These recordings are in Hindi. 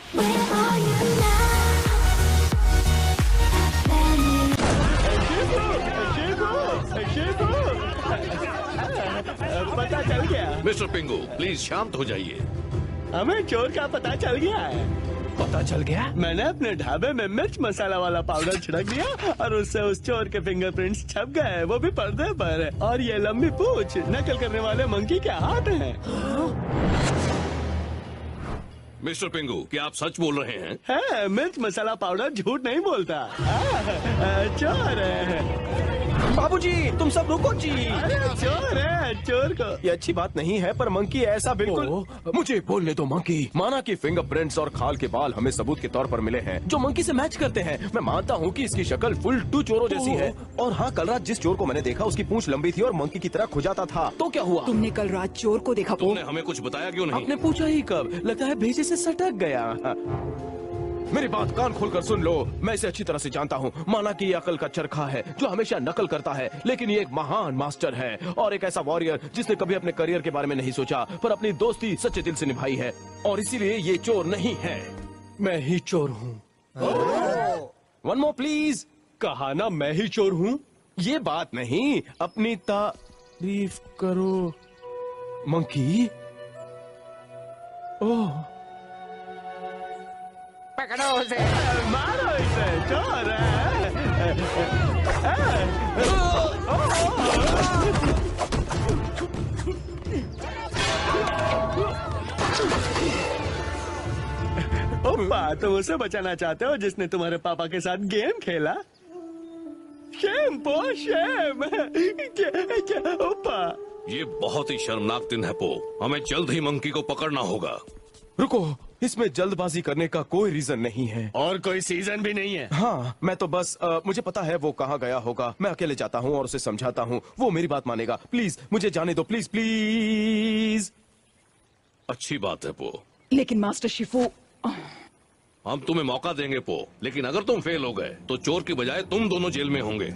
पता चल गया। मिस्टर पिंगू, प्लीज शांत हो जाइए। हमें चोर का पता चल गया है। पता चल गया? मैंने अपने ढाबे में मिर्च मसाला वाला पाउडर छिड़क दिया और उससे उस चोर के फिंगरप्रिंट्स छप गए, वो भी पर्दे पर। और ये लंबी पूंछ नकल करने वाले मंकी के हाथ है। मिस्टर पिंगू, क्या आप सच बोल रहे हैं? है, मिर्च मसाला पाउडर झूठ नहीं बोलता। चोर है। बाबूजी, तुम सब रुको जी। अरे चोर है, चोर को। ये अच्छी बात नहीं है, पर मंकी ऐसा बिल्कुल। मुझे बोलने दो मंकी। माना कि फिंगरप्रिंट्स और खाल के बाल हमें सबूत के तौर पर मिले हैं जो मंकी से मैच करते हैं। मैं मानता हूँ कि इसकी शक्ल फुल टू चोरों जैसी है। और हाँ, कल रात जिस चोर को मैंने देखा उसकी पूंछ लंबी थी और मंकी की तरह खुजाता था। तो क्या हुआ? तुमने कल रात चोर को देखा? तुमने हमें कुछ बताया क्यों नहीं? आपने पूछा ही कब? लगता है भेजे से सटक गया। मेरी बात कान खोलकर सुन लो, मैं इसे अच्छी तरह से जानता हूँ। माना कि ये अकल का चरखा है जो हमेशा नकल करता है, लेकिन ये एक महान मास्टर है और एक ऐसा वॉरियर जिसने कभी अपने करियर के बारे में नहीं सोचा, पर अपनी दोस्ती सच्चे दिल से निभाई है। और इसीलिए ये चोर नहीं है। मैं ही चोर हूँ। One more please. कहा ना मैं ही चोर हूँ। ये बात नहीं, अपनी तारीफ करो मंकी। ओह, पकड़ो उसे। मारो इसे, चोर है। ओप्पा, तुम उसे बचाना चाहते हो जिसने तुम्हारे पापा के साथ गेम खेला? शेम पो, शेम। क्या ओप्पा? ये बहुत ही शर्मनाक दिन है पो। हमें जल्द ही मंकी को पकड़ना होगा। रुको, इसमें जल्दबाजी करने का कोई रीजन नहीं है। और कोई सीजन भी नहीं है। हाँ, मैं तो बस मुझे पता है वो कहाँ गया होगा। मैं अकेले जाता हूँ और उसे समझाता हूँ, वो मेरी बात मानेगा। प्लीज मुझे जाने दो, प्लीज प्लीज। अच्छी बात है पो, लेकिन मास्टर शिफू, हम तुम्हें मौका देंगे पो, लेकिन अगर तुम फेल हो गए तो चोर की बजाय तुम दोनों जेल में होंगे।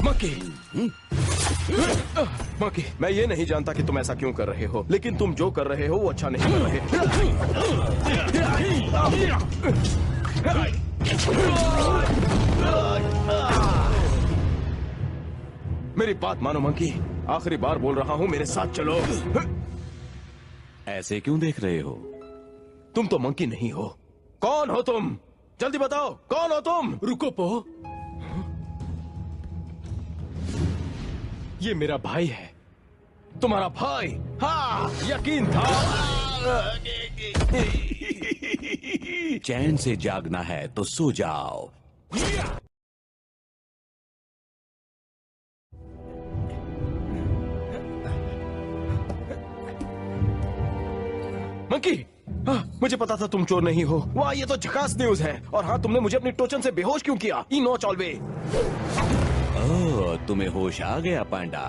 मंकी, मंकी, मैं ये नहीं जानता कि तुम ऐसा क्यों कर रहे हो, लेकिन तुम जो कर रहे हो वो अच्छा नहीं कर रहे। मेरी बात मानो मंकी, आखिरी बार बोल रहा हूँ, मेरे साथ चलो। ऐसे क्यों देख रहे हो? तुम तो मंकी नहीं हो। कौन हो तुम? जल्दी बताओ, कौन हो तुम? रुको पो, ये मेरा भाई है। तुम्हारा भाई? हाँ, यकीन था। चैन से जागना है तो सो जाओ। मंकी, हाँ, मुझे पता था तुम चोर नहीं हो। वाह, ये तो झकास न्यूज है। और हाँ, तुमने मुझे अपनी टोचन से बेहोश क्यों किया? ई नो चॉलवे। ओह, तुम्हें होश आ गया पांडा।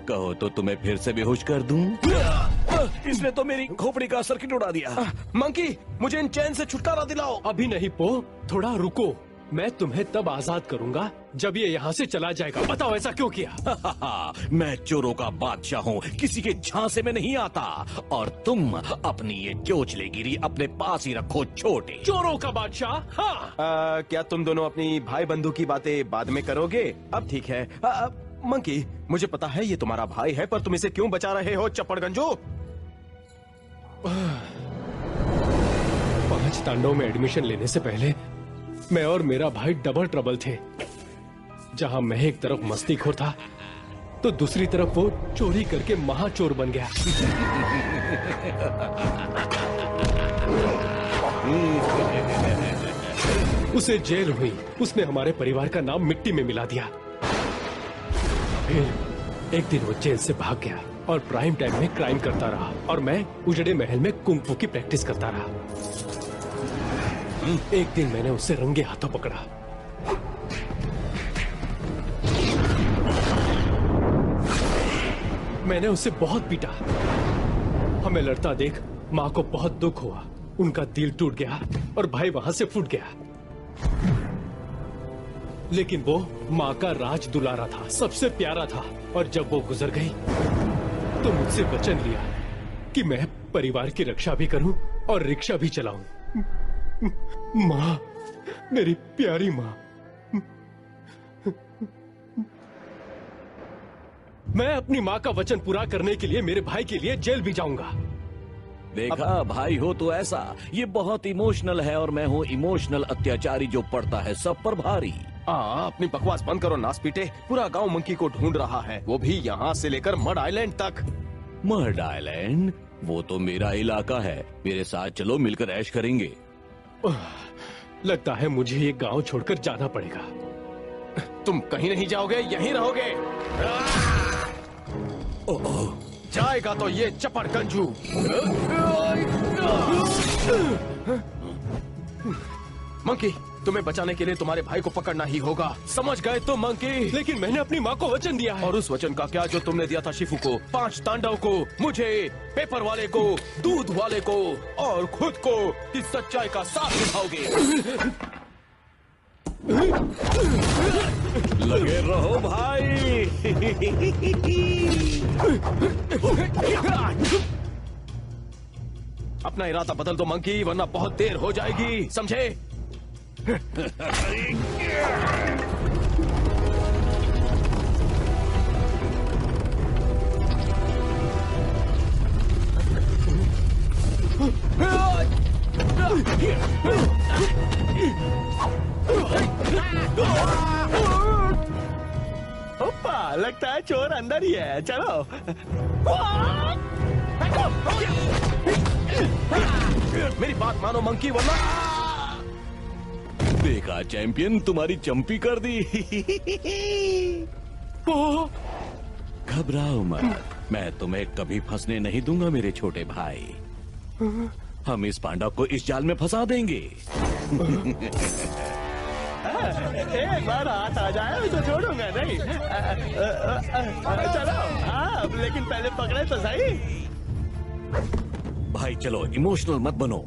कहो तो तुम्हें फिर से बेहोश कर दूं? इसने तो मेरी खोपड़ी का सर्किट उड़ा दिया। मंकी, मुझे इन चैन से छुटकारा दिलाओ। अभी नहीं पो, थोड़ा रुको। मैं तुम्हें तब आजाद करूंगा जब ये यहाँ से चला जाएगा। बताओ ऐसा क्यों किया? मैं चोरों का बादशाह हूँ, किसी के झांसे में नहीं आता। और तुम अपनी ये चोचलेगिरी अपने पास ही रखो, छोटे। चोरों का बादशाह? हाँ। क्या तुम दोनों अपनी भाई बंधु की बातें बाद में करोगे? अब ठीक है। मंकी, मुझे पता है ये तुम्हारा भाई है, पर तुम इसे क्यों बचा रहे हो, चप्पड़गंजो? 5 तांडव में एडमिशन लेने से पहले मैं और मेरा भाई डबल ट्रबल थे। जहां मैं एक तरफ मस्तीखोर था तो दूसरी तरफ वो चोरी करके महाचोर बन गया। उसे जेल हुई, उसने हमारे परिवार का नाम मिट्टी में मिला दिया। फिर एक दिन वो जेल से भाग गया और प्राइम टाइम में क्राइम करता रहा और मैं उजड़े महल में कुंग-फू की प्रैक्टिस करता रहा। एक दिन मैंने उसे रंगे हाथों पकड़ा। मैंने उसे बहुत पीटा। हमें लड़ता देख माँ को बहुत दुख हुआ। उनका दिल टूट गया और भाई वहां से फूट गया। लेकिन वो माँ का राज दुलारा था, सबसे प्यारा था। और जब वो गुजर गई तो मुझसे वचन लिया कि मैं परिवार की रक्षा भी करूं और रिक्शा भी चलाऊं। माँ, मेरी प्यारी माँ। मैं अपनी माँ का वचन पूरा करने के लिए मेरे भाई के लिए जेल भी जाऊंगा। देखा भाई हो तो ऐसा, ये बहुत इमोशनल है और मैं हूँ इमोशनल अत्याचारी जो पड़ता है सब पर भारी। अपनी बकवास बंद करो नास पीटे। पूरा गांव मंकी को ढूंढ रहा है, वो भी यहाँ से लेकर मड आइलैंड तक। Mud island? वो तो मेरा इलाका है, मेरे साथ चलो, मिलकर ऐश करेंगे। लगता है मुझे ये गांव छोड़कर जाना पड़ेगा। तुम कहीं नहीं जाओगे, यहीं रहोगे। जाएगा तो ये चपड़ गंजू। मंकी, तुम्हें बचाने के लिए तुम्हारे भाई को पकड़ना ही होगा, समझ गए तुम मंकी? लेकिन मैंने अपनी माँ को वचन दिया है। और उस वचन का क्या जो तुमने दिया था शिफू को, 5 तांडव को, मुझे, पेपर वाले को, दूध वाले को और खुद को, कि सच्चाई का साथ निभाओगे। लगे रहो भाई। अपना इरादा बदल दो मंकी, वरना बहुत देर हो जाएगी, समझे? ओप्पा, लगता है चोर अंदर ही है, चलो। मेरी बात मानो मंकी, वरना देखा चैंपियन, तुम्हारी चंपी कर दी। घबराओ मत, मैं तुम्हें कभी फंसने नहीं दूंगा मेरे छोटे भाई। हम इस पांडा को इस जाल में फंसा देंगे। एक बार हाथ आ जाए तो छोड़ूंगा नहीं। चलो, हाँ, लेकिन पहले पकड़े तो सही। भाई चलो, इमोशनल मत बनो।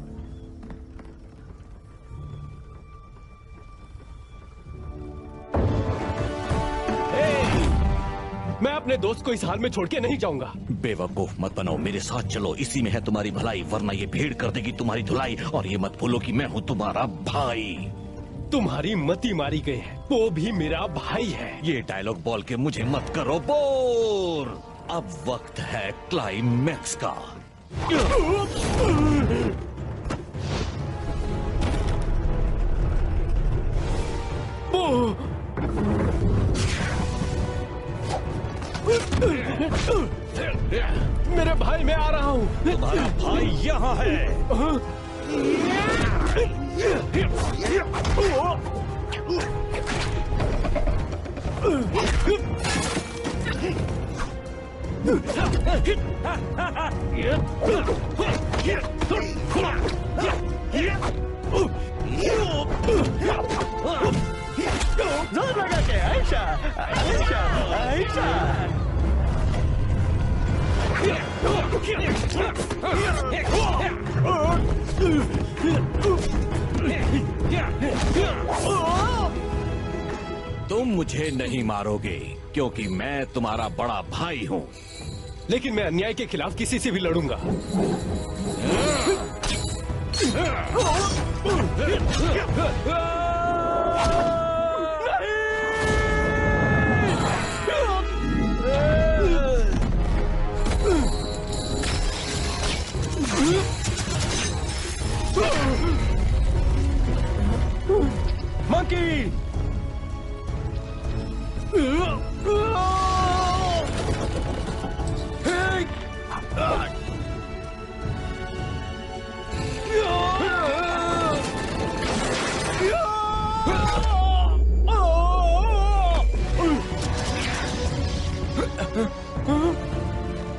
मैं अपने दोस्त को इस हाल में छोड़ के नहीं जाऊंगा। बेवकूफ मत बनो, मेरे साथ चलो, इसी में है तुम्हारी भलाई, वरना ये भीड़ कर देगी तुम्हारी धुलाई। और ये मत भूलो कि मैं हूँ तुम्हारा भाई। तुम्हारी मती मारी गई है, वो भी मेरा भाई है। ये डायलॉग बोल के मुझे मत करो बोर। अब वक्त है क्लाइमैक्स का। मेरे भाई, मैं आ रहा हूँ। तुम्हारा भाई यहाँ है। जोर लगा के, आयशा, आयशा, आयशा। तुम मुझे नहीं मारोगे क्योंकि मैं तुम्हारा बड़ा भाई हूँ। लेकिन मैं अन्याय के खिलाफ किसी से भी लड़ूंगा। मंकी!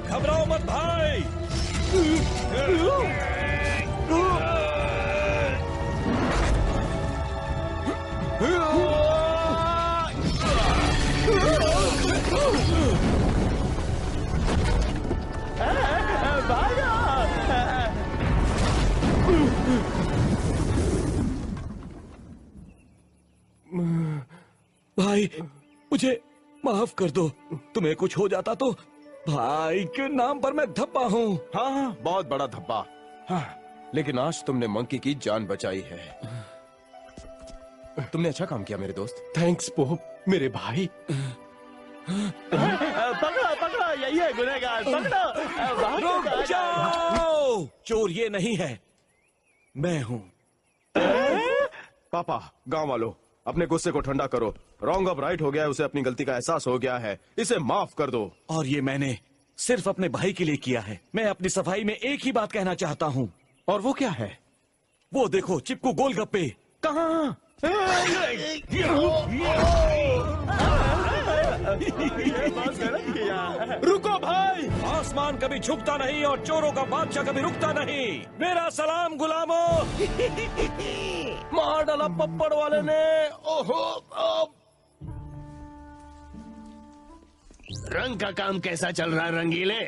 घबराओ मत भाई। भाई, मुझे माफ कर दो। तुम्हें कुछ हो जाता तो भाई के नाम पर मैं धब्बा हूँ। हाँ हाँ, बहुत बड़ा धब्बा। हाँ, लेकिन आज तुमने मंकी की जान बचाई है। तुमने अच्छा काम किया मेरे दोस्त। थैंक्स पोप, मेरे भाई। पकड़ो पकड़ो, यही है गुनहगार, पकड़ो। बाहर रुक निकालो। जाओ, चोर ये नहीं है, मैं हूँ। पापा, गांव वालों, अपने गुस्से को ठंडा करो। रॉन्ग अब राइट हो गया है, उसे अपनी गलती का एहसास हो गया है, इसे माफ कर दो। और ये मैंने सिर्फ अपने भाई के लिए किया है। मैं अपनी सफाई में एक ही बात कहना चाहता हूँ। और वो क्या है? वो देखो, चिपकू गोलगप्पे। कहाँ? ये बहुत गलत किया। रुको भाई। आसमान कभी झुकता नहीं और चोरों का बादशाह कभी रुकता नहीं। मेरा सलाम गुलामों। मार डाला पप्पड़ वाले ने। ओहो, रंग का काम कैसा चल रहा है रंगीले?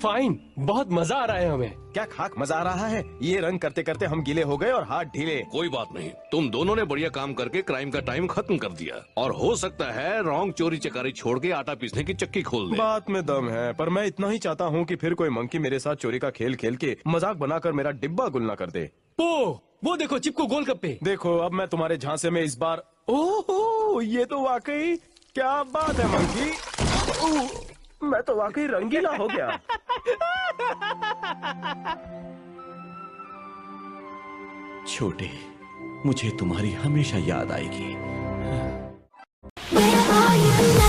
फाइन, बहुत मजा आ रहा है हमें। क्या खाक मजा आ रहा है? ये रंग करते करते हम गीले हो गए और हाथ ढीले। कोई बात नहीं, तुम दोनों ने बढ़िया काम करके क्राइम का टाइम खत्म कर दिया। और हो सकता है रॉन्ग चोरी चकारी छोड़ के आटा पीसने की चक्की खोल दे। बात में दम है, पर मैं इतना ही चाहता हूँ कि फिर कोई मंकी मेरे साथ चोरी का खेल खेल के मजाक बनाकर मेरा डिब्बा गुल न कर दे। वो देखो चिपको गोलगप्पे। देखो, अब मैं तुम्हारे झांसे में इस बार। ओहो, ये तो वाकई क्या बात है मंकी। मैं तो वाकई रंगीला हो गया। छोटे, मुझे तुम्हारी हमेशा याद आएगी। Where are you?